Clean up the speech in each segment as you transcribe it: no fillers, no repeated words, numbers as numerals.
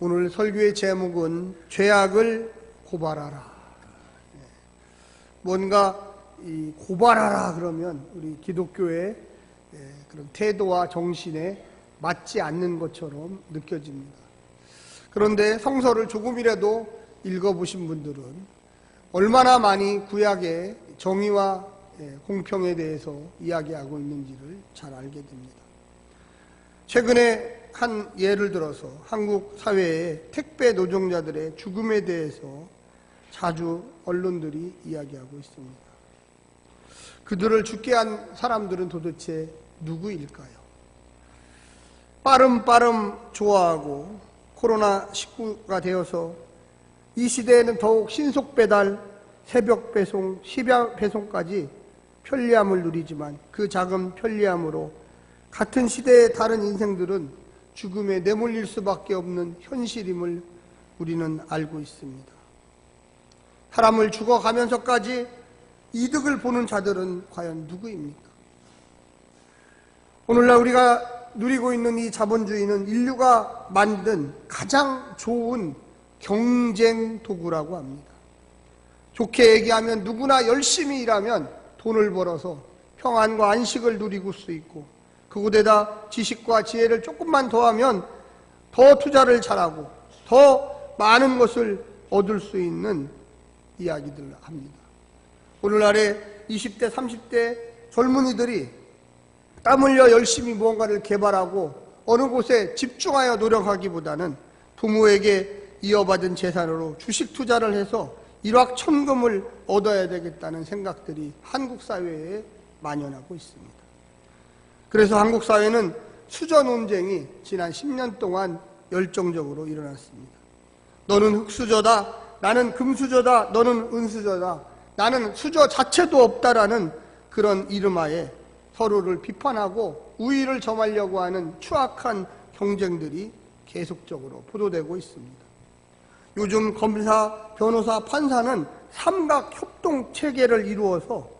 오늘 설교의 제목은 죄악을 고발하라. 뭔가 고발하라 그러면 우리 기독교의 그런 태도와 정신에 맞지 않는 것처럼 느껴집니다. 그런데 성서를 조금이라도 읽어보신 분들은 얼마나 많이 구약의 정의와 공평에 대해서 이야기하고 있는지를 잘 알게 됩니다. 최근에 한 예를 들어서 한국 사회의 택배 노동자들의 죽음에 대해서 자주 언론들이 이야기하고 있습니다. 그들을 죽게 한 사람들은 도대체 누구일까요? 빠름 좋아하고 코로나19가 되어서 이 시대에는 더욱 신속 배달, 새벽 배송, 시야 배송까지 편리함을 누리지만 그 작은 편리함으로 같은 시대의 다른 인생들은 죽음에 내몰릴 수밖에 없는 현실임을 우리는 알고 있습니다. 사람을 죽어가면서까지 이득을 보는 자들은 과연 누구입니까? 오늘날 우리가 누리고 있는 이 자본주의는 인류가 만든 가장 좋은 경쟁 도구라고 합니다. 좋게 얘기하면 누구나 열심히 일하면 돈을 벌어서 평안과 안식을 누리고 수 있고, 그곳에다 지식과 지혜를 조금만 더하면 더 투자를 잘하고 더 많은 것을 얻을 수 있는 이야기들을 합니다. 오늘날의 20대, 30대 젊은이들이 땀 흘려 열심히 무언가를 개발하고 어느 곳에 집중하여 노력하기보다는 부모에게 이어받은 재산으로 주식 투자를 해서 일확천금을 얻어야 되겠다는 생각들이 한국 사회에 만연하고 있습니다. 그래서 한국 사회는 수저 논쟁이 지난 10년 동안 열정적으로 일어났습니다. 너는 흙수저다, 나는 금수저다, 너는 은수저다, 나는 수저 자체도 없다라는 그런 이름하에 서로를 비판하고 우위를 점하려고 하는 추악한 경쟁들이 계속적으로 보도되고 있습니다. 요즘 검사, 변호사, 판사는 삼각협동 체계를 이루어서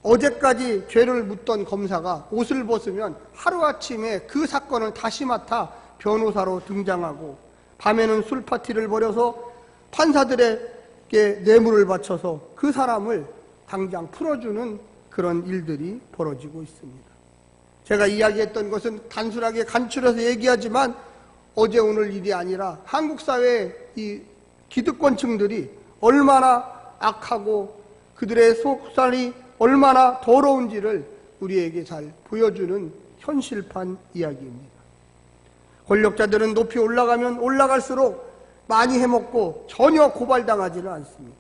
어제까지 죄를 묻던 검사가 옷을 벗으면 하루아침에 그 사건을 다시 맡아 변호사로 등장하고, 밤에는 술파티를 벌여서 판사들에게 뇌물을 바쳐서 그 사람을 당장 풀어주는 그런 일들이 벌어지고 있습니다. 제가 이야기했던 것은 단순하게 간추려서 얘기하지만 어제 오늘 일이 아니라 한국 사회의 이 기득권층들이 얼마나 악하고 그들의 속살이 얼마나 더러운지를 우리에게 잘 보여주는 현실판 이야기입니다. 권력자들은 높이 올라가면 올라갈수록 많이 해먹고 전혀 고발당하지는 않습니다.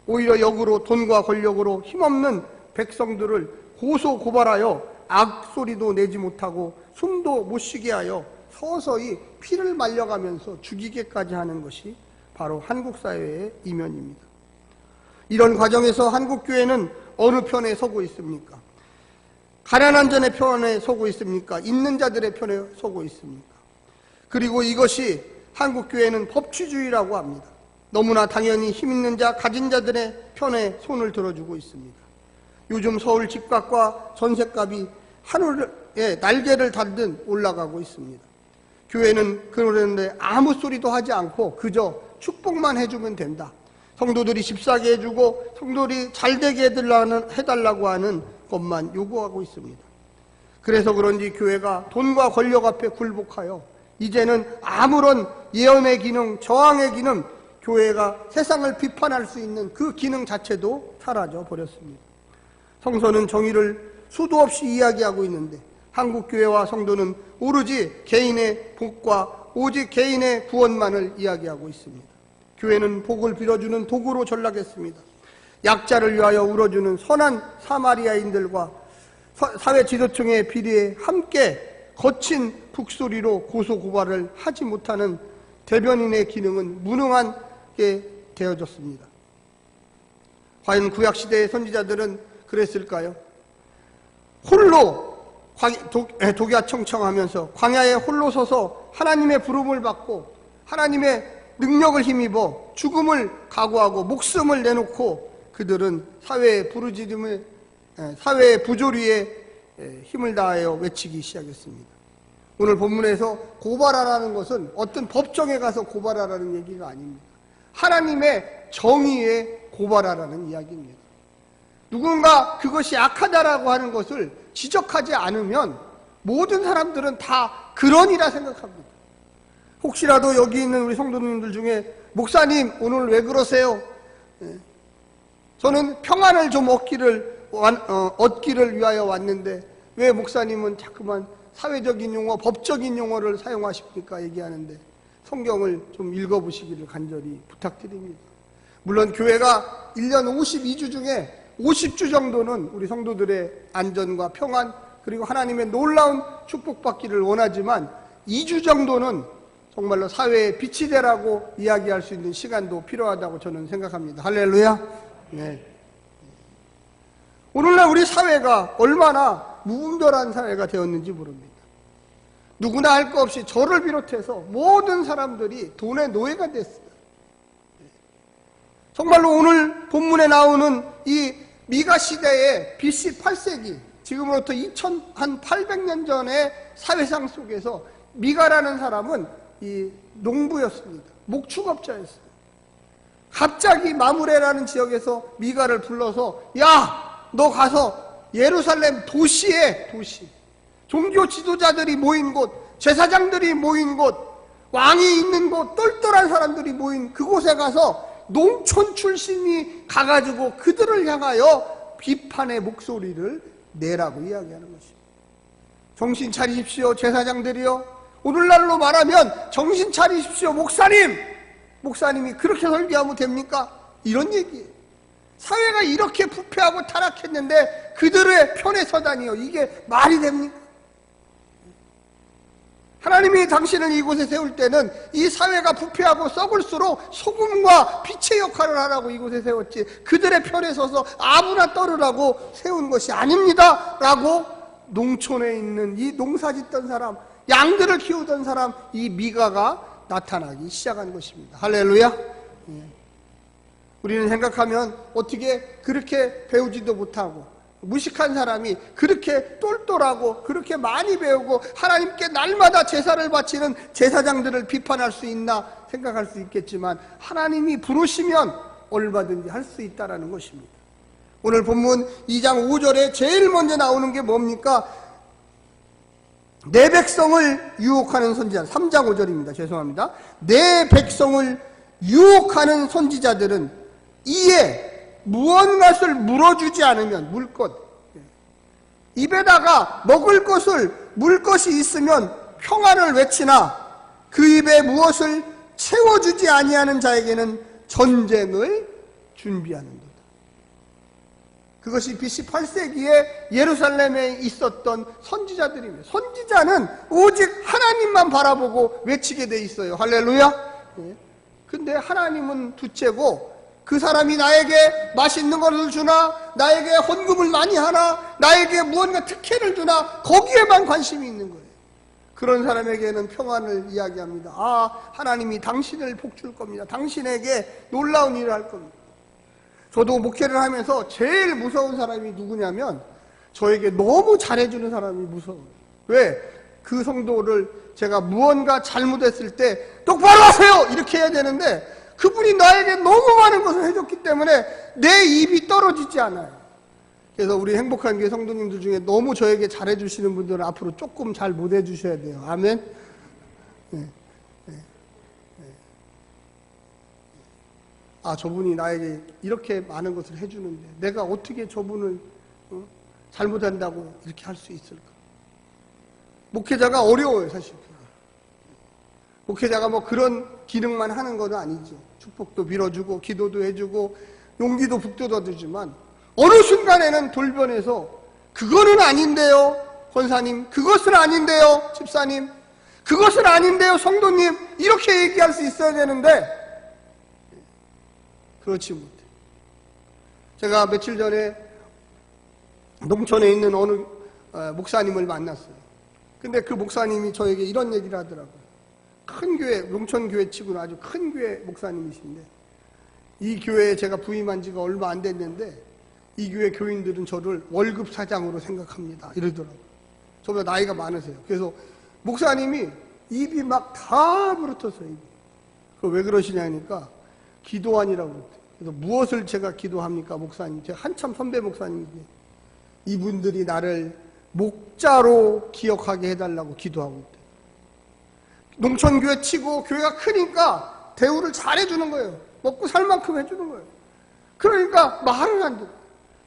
오히려 역으로 돈과 권력으로 힘없는 백성들을 고소 고발하여 악소리도 내지 못하고 숨도 못 쉬게 하여 서서히 피를 말려가면서 죽이게까지 하는 것이 바로 한국 사회의 이면입니다. 이런 과정에서 한국교회는 어느 편에 서고 있습니까? 가난한 자의 편에 서고 있습니까? 있는 자들의 편에 서고 있습니까? 그리고 이것이 한국교회는 법치주의라고 합니다. 너무나 당연히 힘있는 자, 가진 자들의 편에 손을 들어주고 있습니다. 요즘 서울 집값과 전셋값이 하늘에 날개를 달듯 올라가고 있습니다. 교회는 그러는데 아무 소리도 하지 않고 그저 축복만 해주면 된다. 성도들이 집사게 해주고 성도들이 잘되게 해달라고 하는 것만 요구하고 있습니다. 그래서 그런지 교회가 돈과 권력 앞에 굴복하여 이제는 아무런 예언의 기능, 저항의 기능, 교회가 세상을 비판할 수 있는 그 기능 자체도 사라져 버렸습니다. 성서는 정의를 수도 없이 이야기하고 있는데 한국교회와 성도는 오로지 개인의 복과 오직 개인의 구원만을 이야기하고 있습니다. 교회는 복을 빌어주는 도구로 전락했습니다. 약자를 위하여 울어주는 선한 사마리아인들과 사회 지도층의 비리에 함께 거친 북소리로 고소고발을 하지 못하는 대변인의 기능은 무능하게 되어졌습니다. 과연 구약시대의 선지자들은 그랬을까요? 홀로 독야청청하면서 광야에 홀로 서서 하나님의 부름을 받고 하나님의 능력을 힘입어 죽음을 각오하고 목숨을 내놓고 그들은 사회의 부조리에 힘을 다하여 외치기 시작했습니다. 오늘 본문에서 고발하라는 것은 어떤 법정에 가서 고발하라는 얘기가 아닙니다. 하나님의 정의에 고발하라는 이야기입니다. 누군가 그것이 악하다라고 하는 것을 지적하지 않으면 모든 사람들은 다 그러니라 생각합니다. 혹시라도 여기 있는 우리 성도님들 중에 목사님 오늘 왜 그러세요? 저는 평안을 좀 얻기를 위하여 왔는데 왜 목사님은 자꾸만 사회적인 용어, 법적인 용어를 사용하십니까? 얘기하는데 성경을 좀 읽어보시기를 간절히 부탁드립니다. 물론 교회가 1년 52주 중에 50주 정도는 우리 성도들의 안전과 평안 그리고 하나님의 놀라운 축복받기를 원하지만 2주 정도는 정말로 사회에 빛이 되라고 이야기할 수 있는 시간도 필요하다고 저는 생각합니다. 할렐루야. 네. 오늘날 우리 사회가 얼마나 무분별한 사회가 되었는지 모릅니다. 누구나 할 것 없이 저를 비롯해서 모든 사람들이 돈의 노예가 됐어요. 정말로 오늘 본문에 나오는 이 미가 시대의 BC 8세기, 지금으로부터 2800년 전의 사회상 속에서 미가라는 사람은 이 농부였습니다. 목축업자였어요. 갑자기 마므레라는 지역에서 미가를 불러서 야, 너 가서 예루살렘 도시에 종교 지도자들이 모인 곳, 제사장들이 모인 곳, 왕이 있는 곳, 똘똘한 사람들이 모인 그곳에 가서 농촌 출신이 가가지고 그들을 향하여 비판의 목소리를 내라고 이야기하는 것입니다. 정신 차리십시오, 제사장들이요. 오늘날로 말하면 정신 차리십시오, 목사님이 그렇게 설교하면 됩니까? 이런 얘기예요. 사회가 이렇게 부패하고 타락했는데 그들의 편에 서다니요. 이게 말이 됩니까? 하나님이 당신을 이곳에 세울 때는 이 사회가 부패하고 썩을수록 소금과 빛의 역할을 하라고 이곳에 세웠지 그들의 편에 서서 아무나 떨으라고 세운 것이 아닙니다 라고 농촌에 있는 이 농사짓던 사람, 양들을 키우던 사람, 이 미가가 나타나기 시작한 것입니다. 할렐루야. 우리는 생각하면 어떻게 그렇게 배우지도 못하고 무식한 사람이 그렇게 똘똘하고 그렇게 많이 배우고 하나님께 날마다 제사를 바치는 제사장들을 비판할 수 있나 생각할 수 있겠지만 하나님이 부르시면 얼마든지 할 수 있다는 것입니다. 오늘 본문 2장 5절에 제일 먼저 나오는 게 뭡니까? 내 백성을 유혹하는 선지자. 3장 5절입니다. 죄송합니다. 내 백성을 유혹하는 선지자들은 이에 무언가를 물어주지 않으면 물것, 입에다가 먹을 것을 물 것이 있으면 평안을 외치나 그 입에 무엇을 채워주지 아니하는 자에게는 전쟁을 준비하는도다. 그것이 BC 8세기에 예루살렘에 있었던 선지자들입니다. 선지자는 오직 하나님만 바라보고 외치게 돼 있어요. 할렐루야. 근데 하나님은 둘째고 그 사람이 나에게 맛있는 것을 주나 나에게 헌금을 많이 하나 나에게 무언가 특혜를 주나 거기에만 관심이 있는 거예요. 그런 사람에게는 평안을 이야기합니다. 아, 하나님이 당신을 복줄 겁니다. 당신에게 놀라운 일을 할 겁니다. 저도 목회를 하면서 제일 무서운 사람이 누구냐면 저에게 너무 잘해주는 사람이 무서워요. 왜? 그 성도를 제가 무언가 잘못했을 때 똑바로 하세요! 이렇게 해야 되는데 그분이 나에게 너무 많은 것을 해줬기 때문에 내 입이 떨어지지 않아요. 그래서 우리 행복한 교회 성도님들 중에 너무 저에게 잘해주시는 분들은 앞으로 조금 잘 못해주셔야 돼요. 아멘. 네. 아, 저분이 나에게 이렇게 많은 것을 해주는데 내가 어떻게 저분을 잘못한다고 이렇게 할 수 있을까? 목회자가 어려워요, 사실. 목회자가 뭐 그런 기능만 하는 건 아니죠. 축복도 빌어주고 기도도 해주고 용기도 북돋아주지만 어느 순간에는 돌변해서 그거는 아닌데요, 권사님, 그것은 아닌데요, 집사님, 그것은 아닌데요, 성도님, 이렇게 얘기할 수 있어야 되는데 그렇지 못해. 제가 며칠 전에 농촌에 있는 어느 목사님을 만났어요. 근데 그 목사님이 저에게 이런 얘기를 하더라고요. 큰 교회, 농촌 교회 치고는 아주 큰 교회 목사님이신데 이 교회에 제가 부임한 지가 얼마 안 됐는데 이 교회 교인들은 저를 월급 사장으로 생각합니다. 이러더라고요. 저보다 나이가 많으세요. 그래서 목사님이 입이 막 다 부르텄어요. 그 왜 그러시냐니까 기도하니라고 그랬대요. 그래서 무엇을 제가 기도합니까, 목사님? 제가 한참 선배 목사님인데 이분들이 나를 목자로 기억하게 해달라고 기도하고 있대요. 농촌교회 치고 교회가 크니까 대우를 잘해주는 거예요. 먹고 살 만큼 해주는 거예요. 그러니까 말을 안 듣고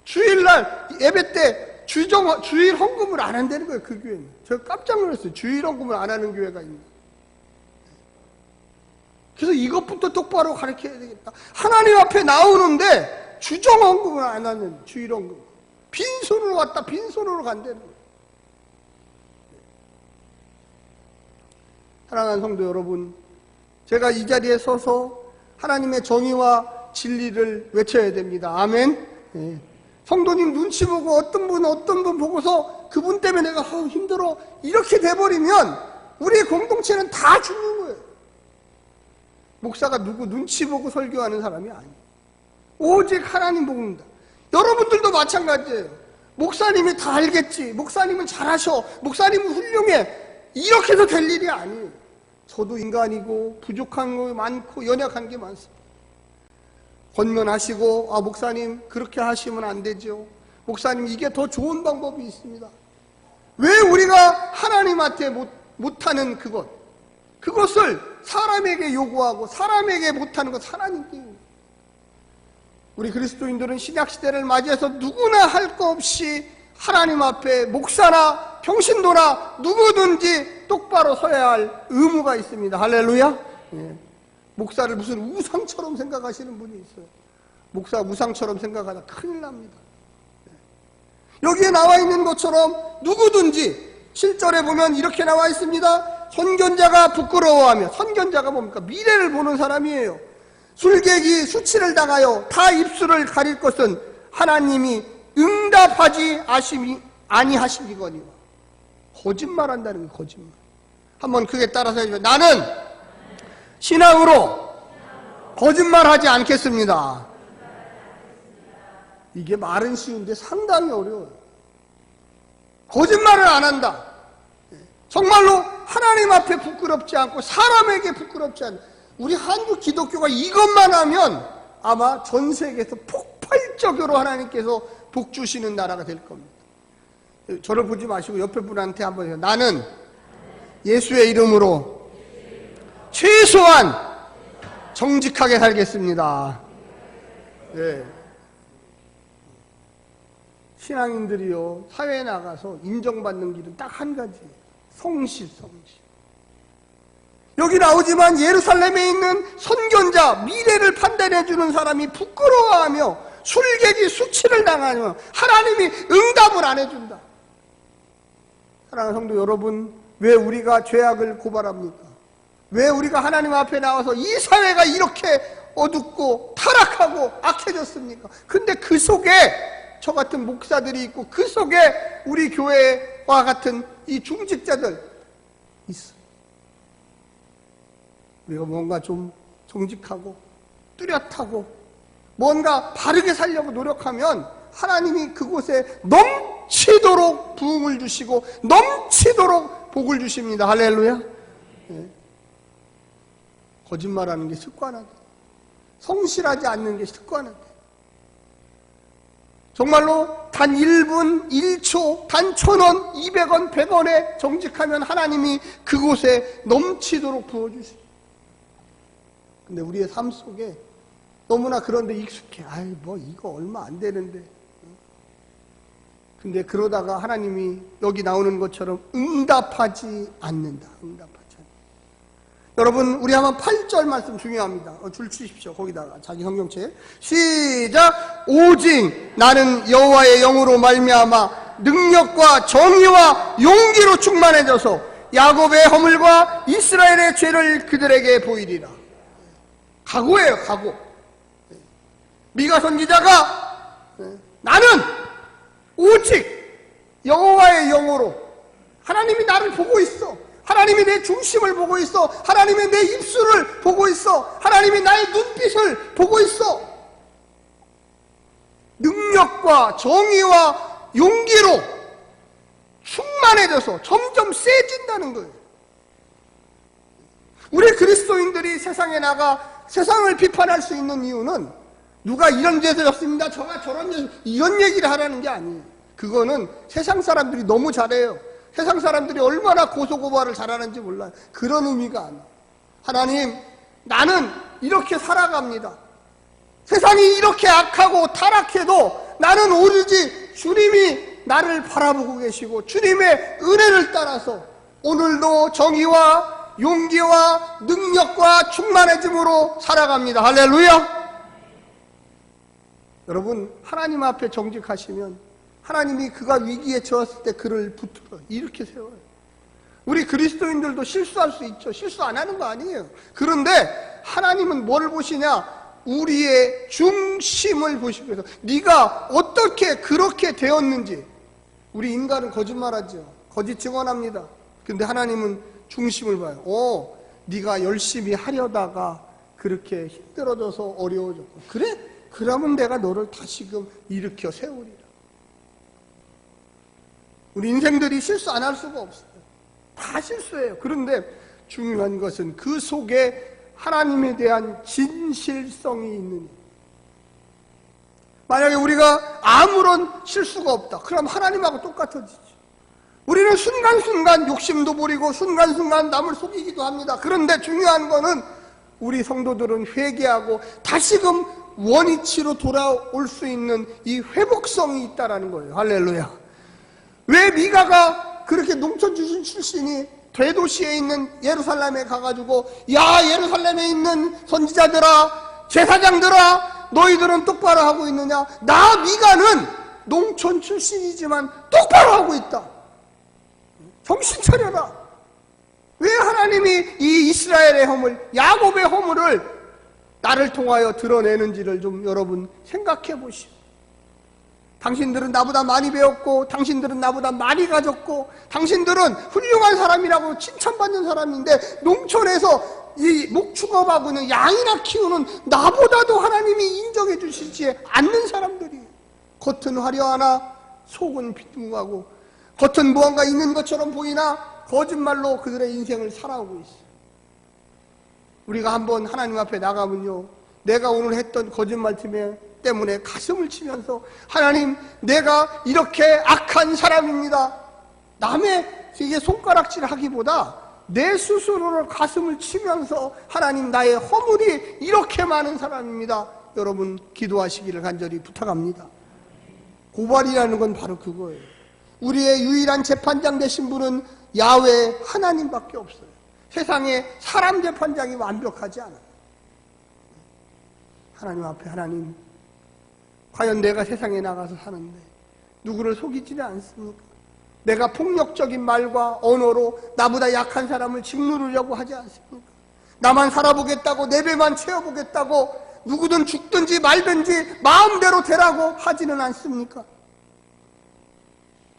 주일날 예배 때 주일 헌금을 안 한다는 거예요. 그 교회는. 제가 깜짝 놀랐어요. 주일 헌금을 안 하는 교회가 있는. 그래서 이것부터 똑바로 가르쳐야 되겠다. 하나님 앞에 나오는데 주정 헌금을 안 하는, 주일 헌금. 빈손으로 왔다 빈손으로 간다는 거예요. 사랑하는 성도 여러분, 제가 이 자리에 서서 하나님의 정의와 진리를 외쳐야 됩니다. 아멘. 네. 성도님 눈치 보고 어떤 분 보고서 그분 때문에 내가 힘들어 이렇게 돼버리면 우리의 공동체는 다 죽는 거예요. 목사가 누구 눈치 보고 설교하는 사람이 아니에요. 오직 하나님 복음입니다. 여러분들도 마찬가지예요. 목사님이 다 알겠지, 목사님은 잘하셔, 목사님은 훌륭해, 이렇게 해서 될 일이 아니에요. 저도 인간이고 부족한 거 많고 연약한 게 많습니다. 권면하시고, 목사님 그렇게 하시면 안 되죠, 목사님 이게 더 좋은 방법이 있습니다. 왜 우리가 하나님한테 못하는 그것을 사람에게 요구하고 사람에게 못하는 것 하나님께. 우리 그리스도인들은 신약시대를 맞이해서 누구나 할 거 없이 하나님 앞에 목사나 평신도나 누구든지 똑바로 서야 할 의무가 있습니다. 할렐루야. 예. 목사를 무슨 우상처럼 생각하시는 분이 있어요. 목사 우상처럼 생각하다 큰일 납니다. 여기에 나와 있는 것처럼 누구든지 7절에 보면 이렇게 나와 있습니다. 선견자가 부끄러워하며, 선견자가 뭡니까? 미래를 보는 사람이에요. 술객이 수치를 당하여 다 입술을 가릴 것은 하나님이 응답하지 아니하시니거니와. 거짓말한다는 거예요. 거짓말. 한번 크게 따라서 해주세요. 나는 신앙으로 거짓말하지 않겠습니다. 이게 말은 쉬운데 상당히 어려워요. 거짓말을 안 한다. 정말로 하나님 앞에 부끄럽지 않고 사람에게 부끄럽지 않다. 우리 한국 기독교가 이것만 하면 아마 전 세계에서 폭발적으로 하나님께서 복 주시는 나라가 될 겁니다. 저를 보지 마시고 옆에 분한테 한번 해요. 나는 예수의 이름으로 최소한 정직하게 살겠습니다. 네. 신앙인들이요, 사회에 나가서 인정받는 길은 딱 한 가지예요. 성실. 여기 나오지만 예루살렘에 있는 선견자, 미래를 판단해주는 사람이 부끄러워하며 술객이 수치를 당하며 하나님이 응답을 안 해준다. 사랑하는 성도 여러분, 왜 우리가 죄악을 고발합니까? 왜 우리가 하나님 앞에 나와서 이 사회가 이렇게 어둡고 타락하고 악해졌습니까? 근데 그 속에 저 같은 목사들이 있고 그 속에 우리 교회와 같은 이 중직자들 있어요. 우리가 뭔가 좀 정직하고 뚜렷하고 뭔가 바르게 살려고 노력하면 하나님이 그곳에 넘치도록 부흥을 주시고 넘치도록 복을 주십니다. 할렐루야. 네. 거짓말하는 게 습관화돼. 성실하지 않는 게 습관화돼. 정말로 단 1분, 1초, 단 1,000원, 200원, 100원에 정직하면 하나님이 그곳에 넘치도록 부어주십니다. 근데 우리의 삶 속에 너무나 그런데 익숙해. 뭐 이거 얼마 안 되는데. 근데 그러다가 하나님이 여기 나오는 것처럼 응답하지 않는다. 응답하지 않는다. 여러분, 우리 한번 8절 말씀 중요합니다. 줄 치십시오. 거기다가 자기 성경책 시작. 오직 나는 여호와의 영으로 말미암아 능력과 정의와 용기로 충만해져서 야곱의 허물과 이스라엘의 죄를 그들에게 보이리라. 각오예요, 각오. 미가 선지자가 나는 오직 여호와의 영으로, 하나님이 나를 보고 있어, 하나님이 내 중심을 보고 있어, 하나님이 내 입술을 보고 있어, 하나님이 나의 눈빛을 보고 있어. 능력과 정의와 용기로 충만해져서 점점 세진다는 거예요. 우리 그리스도인들이 세상에 나가 세상을 비판할 수 있는 이유는 누가 이런 죄졌습니다, 저가 저런 죄, 이런 얘기를 하라는 게 아니에요. 그거는 세상 사람들이 너무 잘해요. 세상 사람들이 얼마나 고소고발을 잘하는지 몰라요. 그런 의미가 아니에요. 하나님, 나는 이렇게 살아갑니다. 세상이 이렇게 악하고 타락해도 나는 오로지 주님이 나를 바라보고 계시고 주님의 은혜를 따라서 오늘도 정의와 용기와 능력과 충만해짐으로 살아갑니다. 할렐루야! 여러분, 하나님 앞에 정직하시면 하나님이 그가 위기에 처했을 때 그를 붙들어 이렇게 세워요. 우리 그리스도인들도 실수할 수 있죠. 실수 안 하는 거 아니에요. 그런데 하나님은 뭘 보시냐? 우리의 중심을 보시고 해서 네가 어떻게 그렇게 되었는지. 우리 인간은 거짓말하죠. 거짓 증언합니다. 근데 하나님은 중심을 봐요. 네가 열심히 하려다가 그렇게 힘들어져서 어려워졌고, 그래? 그러면 내가 너를 다시금 일으켜 세우리라. 우리 인생들이 실수 안 할 수가 없어요. 다 실수해요. 그런데 중요한 것은 그 속에 하나님에 대한 진실성이 있느니. 만약에 우리가 아무런 실수가 없다, 그럼 하나님하고 똑같아지죠. 우리는 순간순간 욕심도 부리고 순간순간 남을 속이기도 합니다. 그런데 중요한 거는 우리 성도들은 회개하고 다시금 원위치로 돌아올 수 있는 이 회복성이 있다는 거예요. 할렐루야. 왜 미가가 그렇게 농촌 출신이 대도시에 있는 예루살렘에 가가지고, 야, 예루살렘에 있는 선지자들아, 제사장들아, 너희들은 똑바로 하고 있느냐? 나 미가는 농촌 출신이지만 똑바로 하고 있다. 정신 차려라. 왜 하나님이 이 이스라엘의 허물, 야곱의 허물을 나를 통하여 드러내는지를 좀 여러분 생각해 보시오. 당신들은 나보다 많이 배웠고, 당신들은 나보다 많이 가졌고, 당신들은 훌륭한 사람이라고 칭찬받는 사람인데, 농촌에서 이 목축업하고 있는 양이나 키우는 나보다도 하나님이 인정해 주시지 않는 사람들이, 겉은 화려하나 속은 비뚱하고, 겉은 무언가 있는 것처럼 보이나 거짓말로 그들의 인생을 살아오고 있어요. 우리가 한번 하나님 앞에 나가면요, 내가 오늘 했던 거짓말 때문에 가슴을 치면서, 하나님, 내가 이렇게 악한 사람입니다. 남의 이게 손가락질 하기보다 내 스스로를 가슴을 치면서, 하나님, 나의 허물이 이렇게 많은 사람입니다. 여러분, 기도하시기를 간절히 부탁합니다. 고발이라는 건 바로 그거예요. 우리의 유일한 재판장 되신 분은 야훼 하나님밖에 없어요. 세상에 사람 재판장이 완벽하지 않아요. 하나님 앞에, 하나님, 과연 내가 세상에 나가서 사는데 누구를 속이지는 않습니까? 내가 폭력적인 말과 언어로 나보다 약한 사람을 짓누르려고 하지 않습니까? 나만 살아보겠다고, 내 배만 채워보겠다고, 누구든 죽든지 말든지 마음대로 되라고 하지는 않습니까?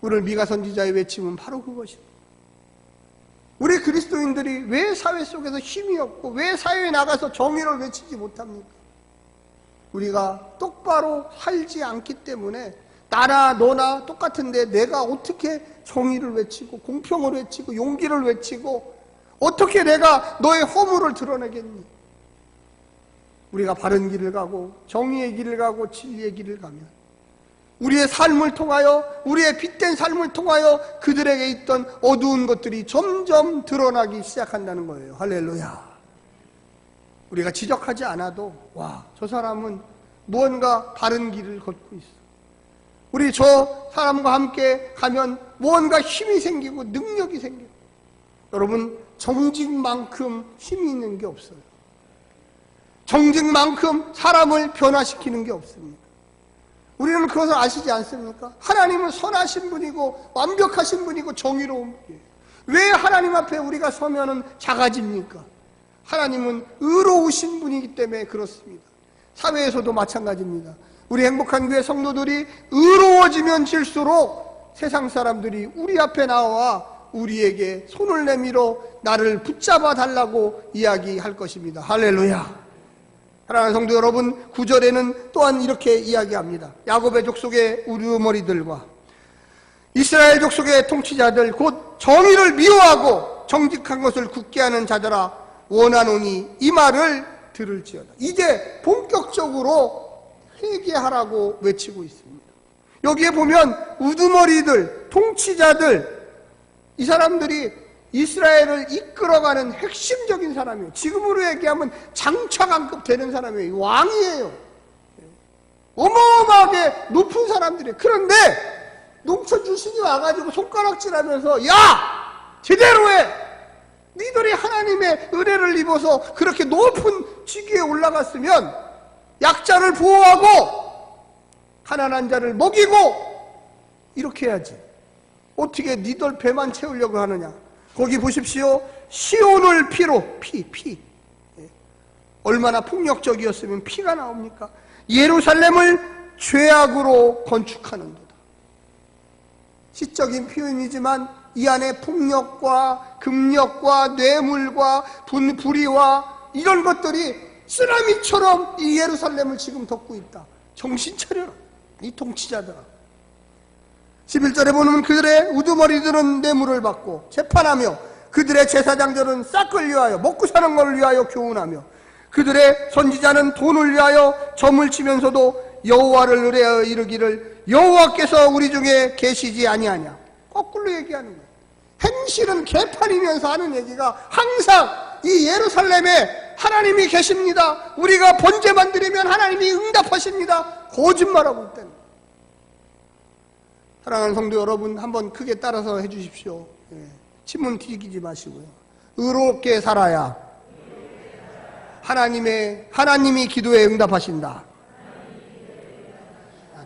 오늘 미가 선지자의 외침은 바로 그것입니다. 우리 그리스도인들이 왜 사회 속에서 힘이 없고 왜 사회에 나가서 정의를 외치지 못합니까? 우리가 똑바로 살지 않기 때문에, 나나 너나 똑같은데 내가 어떻게 정의를 외치고 공평을 외치고 용기를 외치고 어떻게 내가 너의 허물을 드러내겠니? 우리가 바른 길을 가고 정의의 길을 가고 진리의 길을 가면 우리의 삶을 통하여, 우리의 빛된 삶을 통하여 그들에게 있던 어두운 것들이 점점 드러나기 시작한다는 거예요. 할렐루야. 우리가 지적하지 않아도, 와, 저 사람은 무언가 바른 길을 걷고 있어. 우리 저 사람과 함께 가면 무언가 힘이 생기고 능력이 생기고. 여러분, 정직만큼 힘이 있는 게 없어요. 정직만큼 사람을 변화시키는 게 없습니다. 우리는 그것을 아시지 않습니까? 하나님은 선하신 분이고 완벽하신 분이고 정의로운 분이에요. 왜 하나님 앞에 우리가 서면은 작아집니까? 하나님은 의로우신 분이기 때문에 그렇습니다. 사회에서도 마찬가지입니다. 우리 행복한 교회 성도들이 의로워지면 질수록 세상 사람들이 우리 앞에 나와 우리에게 손을 내밀어 나를 붙잡아 달라고 이야기할 것입니다. 할렐루야. 사랑하는 성도 여러분, 9절에는 또한 이렇게 이야기합니다. 야곱의 족속의 우두머리들과 이스라엘 족속의 통치자들, 곧 정의를 미워하고 정직한 것을 굳게 하는 자들아, 원하노니 이 말을 들을지어다. 이제 본격적으로 회개하라고 외치고 있습니다. 여기에 보면 우두머리들, 통치자들, 이 사람들이 이스라엘을 이끌어가는 핵심적인 사람이에요. 지금으로 얘기하면 장차관급 되는 사람이에요. 왕이에요. 어마어마하게 높은 사람들이에요. 그런데 농촌 출신이 와가지고 손가락질하면서 야! 제대로 해! 니들이 하나님의 은혜를 입어서 그렇게 높은 직위에 올라갔으면 약자를 보호하고 가난한 자를 먹이고 이렇게 해야지. 어떻게 니들 배만 채우려고 하느냐. 거기 보십시오. 시온을 피로 피 얼마나 폭력적이었으면 피가 나옵니까? 예루살렘을 죄악으로 건축하는도다. 시적인 표현이지만 이 안에 폭력과 금력과 뇌물과 불의와 이런 것들이 쓰나미처럼 이 예루살렘을 지금 덮고 있다. 정신 차려라, 이 통치자들아. 11절에 보면 그들의 우두머리들은 뇌물을 받고 재판하며 그들의 제사장들은 싹을 위하여 먹고 사는 걸 위하여 교훈하며 그들의 선지자는 돈을 위하여 점을 치면서도 여호와를 의뢰하여 이르기를 여호와께서 우리 중에 계시지 아니하냐. 거꾸로 얘기하는 거예요. 행실은 개판이면서 하는 얘기가 항상 이 예루살렘에 하나님이 계십니다. 우리가 번제만 드리면 하나님이 응답하십니다. 거짓말하고 있다는 거예요. 사랑하는 성도 여러분, 한번 크게 따라서 해주십시오. 침문 튀기지 마시고요. 의롭게 살아야 하나님이 기도에 응답하신다.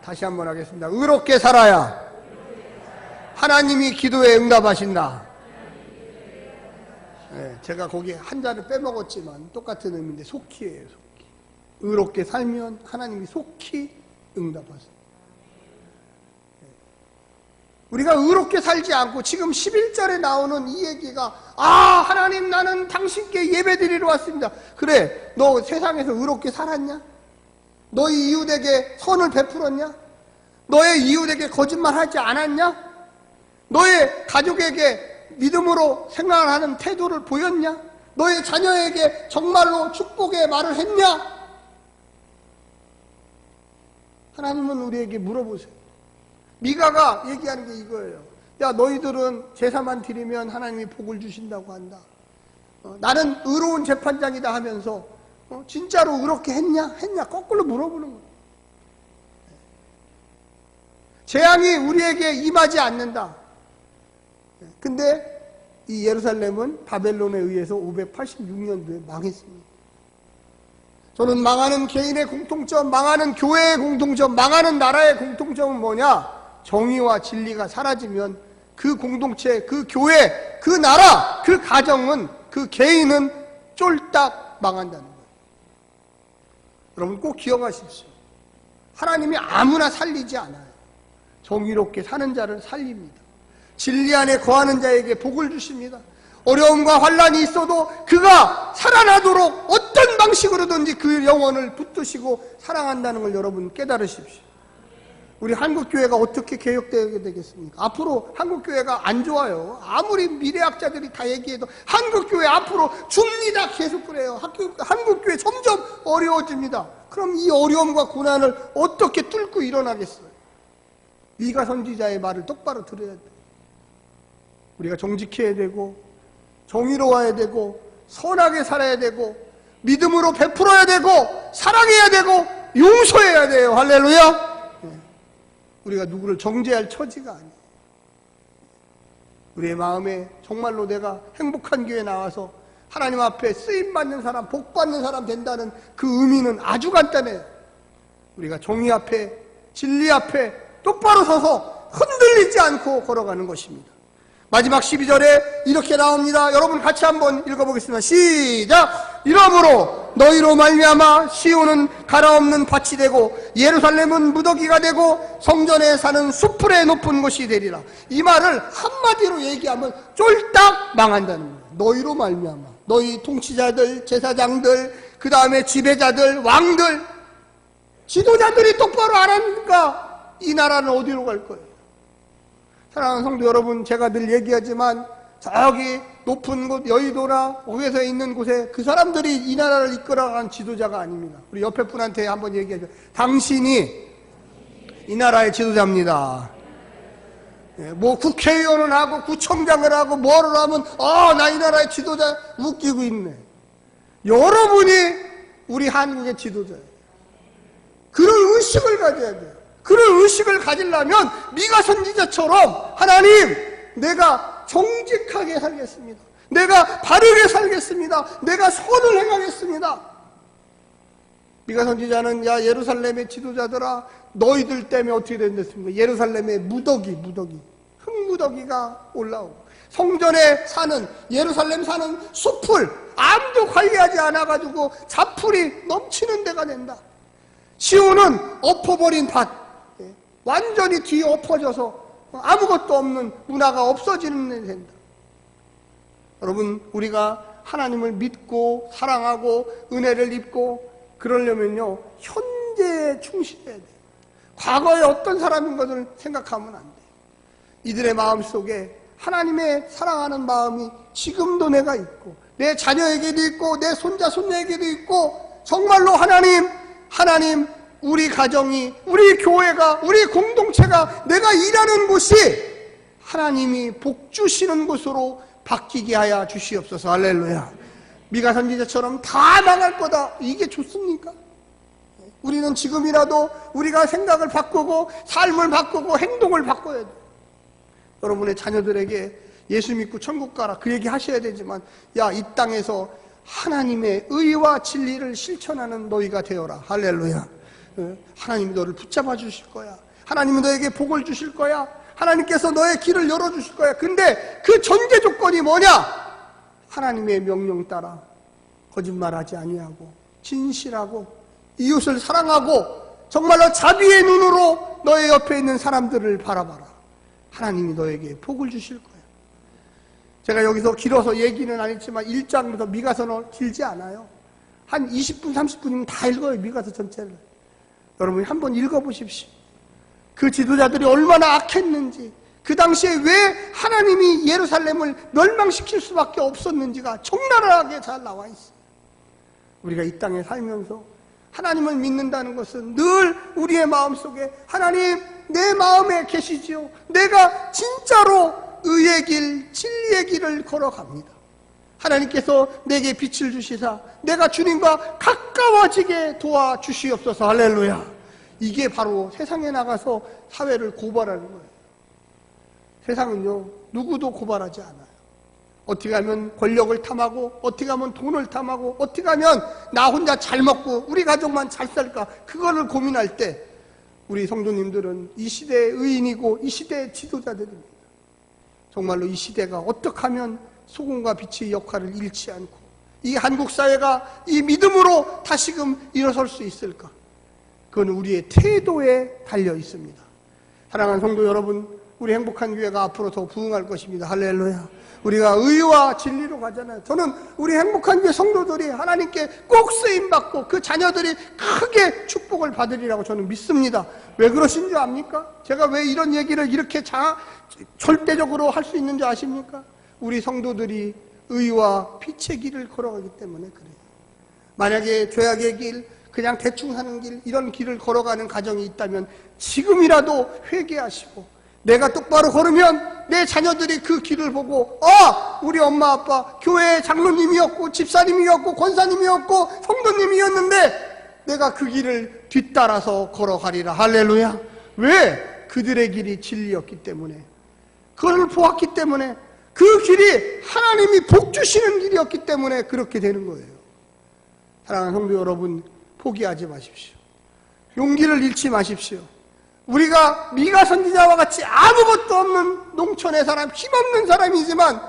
다시 한번 하겠습니다. 의롭게 살아야 하나님이 기도에 응답하신다. 제가 거기 한자를 빼먹었지만 똑같은 의미인데 속히예요. 속히. 의롭게 살면 하나님이 속히 응답하신다. 우리가 의롭게 살지 않고 지금 11절에 나오는 이 얘기가 하나님 나는 당신께 예배드리러 왔습니다. 그래, 너 세상에서 의롭게 살았냐? 너희 이웃에게 선을 베풀었냐? 너의 이웃에게 거짓말하지 않았냐? 너의 가족에게 믿음으로 생각을 하는 태도를 보였냐? 너의 자녀에게 정말로 축복의 말을 했냐? 하나님은 우리에게 물어보세요. 미가가 얘기하는 게 이거예요. 야, 너희들은 제사만 드리면 하나님이 복을 주신다고 한다. 나는 의로운 재판장이다 하면서 진짜로 의롭게 했냐? 거꾸로 물어보는 거예요. 재앙이 우리에게 임하지 않는다. 근데 이 예루살렘은 바벨론에 의해서 586년도에 망했습니다. 저는 망하는 개인의 공통점, 망하는 교회의 공통점, 망하는 나라의 공통점은 뭐냐? 정의와 진리가 사라지면 그 공동체, 그 교회, 그 나라, 그 가정은, 그 개인은 쫄딱 망한다는 거예요. 여러분 꼭 기억하십시오. 하나님이 아무나 살리지 않아요. 정의롭게 사는 자를 살립니다. 진리 안에 거하는 자에게 복을 주십니다. 어려움과 환난이 있어도 그가 살아나도록 어떤 방식으로든지 그 영혼을 붙드시고 사랑한다는 걸 여러분 깨달으십시오. 우리 한국교회가 어떻게 개혁되게 되겠습니까? 앞으로 한국교회가 안 좋아요. 아무리 미래학자들이 다 얘기해도 한국교회 앞으로 줍니다 계속 그래요. 한국교회 점점 어려워집니다. 그럼 이 어려움과 고난을 어떻게 뚫고 일어나겠어요? 미가 선지자의 말을 똑바로 들어야 돼요. 우리가 정직해야 되고 정의로워야 되고 선하게 살아야 되고 믿음으로 베풀어야 되고 사랑해야 되고 용서해야 돼요. 할렐루야. 우리가 누구를 정죄할 처지가 아니에요. 우리의 마음에 정말로 내가 행복한 교회에 나와서 하나님 앞에 쓰임받는 사람, 복받는 사람 된다는 그 의미는 아주 간단해요. 우리가 정의 앞에, 진리 앞에 똑바로 서서 흔들리지 않고 걸어가는 것입니다. 마지막 12절에 이렇게 나옵니다. 여러분 같이 한번 읽어보겠습니다. 시작! 이러므로 너희로 말미암아 시온은 가라없는 밭이 되고 예루살렘은 무더기가 되고 성전에 사는 수풀의 높은 곳이 되리라. 이 말을 한마디로 얘기하면 쫄딱 망한다는 거예요. 너희로 말미암아. 너희 통치자들, 제사장들, 그 다음에 지배자들, 왕들, 지도자들이 똑바로 안 하니까 이 나라는 어디로 갈 거예요? 사랑하는 성도 여러분, 제가 늘 얘기하지만 저기 높은 곳 여의도나 거기서 있는 곳에 그 사람들이 이 나라를 이끌어가는 지도자가 아닙니다. 우리 옆에 분한테 한번 얘기해줘. 당신이 이 나라의 지도자입니다. 뭐 국회의원을 하고 구청장을 하고 뭐를 하면 나 이 나라의 지도자 웃기고 있네. 여러분이 우리 한국의 지도자예요. 그런 의식을 가져야 돼요. 그런 의식을 가지려면 미가 선지자처럼 하나님, 내가 정직하게 살겠습니다. 내가 바르게 살겠습니다. 내가 선을 행하겠습니다. 미가 선지자는 야 예루살렘의 지도자들아, 너희들 때문에 어떻게 된댔습니까? 예루살렘의 무더기 흙무더기가 올라오고 성전에 사는, 예루살렘 사는 숲을 아무도 관리하지 않아가지고 자풀이 넘치는 데가 된다. 시온은 엎어버린 밭, 완전히 뒤엎어져서 아무것도 없는 문화가 없어지는 데 된다. 여러분, 우리가 하나님을 믿고 사랑하고 은혜를 입고 그러려면요, 현재에 충실해야 돼요. 과거에 어떤 사람인 것을 생각하면 안 돼요. 이들의 마음속에 하나님의 사랑하는 마음이 지금도 내가 있고 내 자녀에게도 있고 내 손자 손녀에게도 있고, 정말로 하나님, 우리 가정이, 우리 교회가, 우리 공동체가, 내가 일하는 곳이 하나님이 복 주시는 곳으로 바뀌게 하여 주시옵소서. 할렐루야. 미가 선지자처럼 다 망할 거다, 이게 좋습니까? 우리는 지금이라도 우리가 생각을 바꾸고 삶을 바꾸고 행동을 바꿔야 돼요. 여러분의 자녀들에게 예수 믿고 천국 가라, 그 얘기 하셔야 되지만, 야, 이 땅에서 하나님의 의와 진리를 실천하는 너희가 되어라. 할렐루야. 하나님이 너를 붙잡아 주실 거야. 하나님이 너에게 복을 주실 거야. 하나님께서 너의 길을 열어주실 거야. 근데 그 전제 조건이 뭐냐? 하나님의 명령 따라 거짓말하지 아니하고 진실하고 이웃을 사랑하고 정말로 자비의 눈으로 너의 옆에 있는 사람들을 바라봐라. 하나님이 너에게 복을 주실 거야. 제가 여기서 길어서 얘기는 안 했지만 1장부터 미가서는 길지 않아요. 한 20분 30분이면 다 읽어요. 미가서 전체를. 여러분이 한번 읽어보십시오. 그 지도자들이 얼마나 악했는지, 그 당시에 왜 하나님이 예루살렘을 멸망시킬 수밖에 없었는지가 적나라하게 잘 나와 있어요. 우리가 이 땅에 살면서 하나님을 믿는다는 것은 늘 우리의 마음속에 하나님, 내 마음에 계시지요. 내가 진짜로 의의 길, 진리의 길을 걸어갑니다. 하나님께서 내게 빛을 주시사 내가 주님과 가까워지게 도와주시옵소서. 할렐루야. 이게 바로 세상에 나가서 사회를 고발하는 거예요. 세상은요, 누구도 고발하지 않아요. 어떻게 하면 권력을 탐하고, 어떻게 하면 돈을 탐하고, 어떻게 하면 나 혼자 잘 먹고 우리 가족만 잘 살까, 그거를 고민할 때 우리 성도님들은 이 시대의 의인이고 이 시대의 지도자들입니다. 정말로 이 시대가 어떻게 하면 소금과 빛의 역할을 잃지 않고 이 한국 사회가 이 믿음으로 다시금 일어설 수 있을까? 그건 우리의 태도에 달려 있습니다. 사랑하는 성도 여러분, 우리 행복한 교회가 앞으로 더 부흥할 것입니다. 할렐루야. 우리가 의와 진리로 가잖아요. 저는 우리 행복한 교회 성도들이 하나님께 꼭 쓰임받고 그 자녀들이 크게 축복을 받으리라고 저는 믿습니다. 왜 그러신 줄 압니까? 제가 왜 이런 얘기를 이렇게 절대적으로 할 수 있는 줄 아십니까? 우리 성도들이 의와 빛의 길을 걸어가기 때문에 그래요. 만약에 죄악의 길, 그냥 대충 사는 길, 이런 길을 걸어가는 가정이 있다면 지금이라도 회개하시고, 내가 똑바로 걸으면 내 자녀들이 그 길을 보고, 우리 엄마 아빠 교회 장로님이었고 집사님이었고 권사님이었고 성도님이었는데 내가 그 길을 뒤따라서 걸어가리라. 할렐루야. 왜? 그들의 길이 진리였기 때문에, 그걸 보았기 때문에, 그 길이 하나님이 복 주시는 길이었기 때문에 그렇게 되는 거예요. 사랑하는 성도 여러분, 포기하지 마십시오. 용기를 잃지 마십시오. 우리가 미가 선지자와 같이 아무것도 없는 농촌의 사람, 힘없는 사람이지만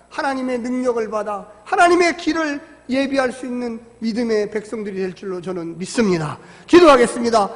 하나님의 능력을 받아 하나님의 길을 예비할 수 있는 믿음의 백성들이 될 줄로 저는 믿습니다. 기도하겠습니다.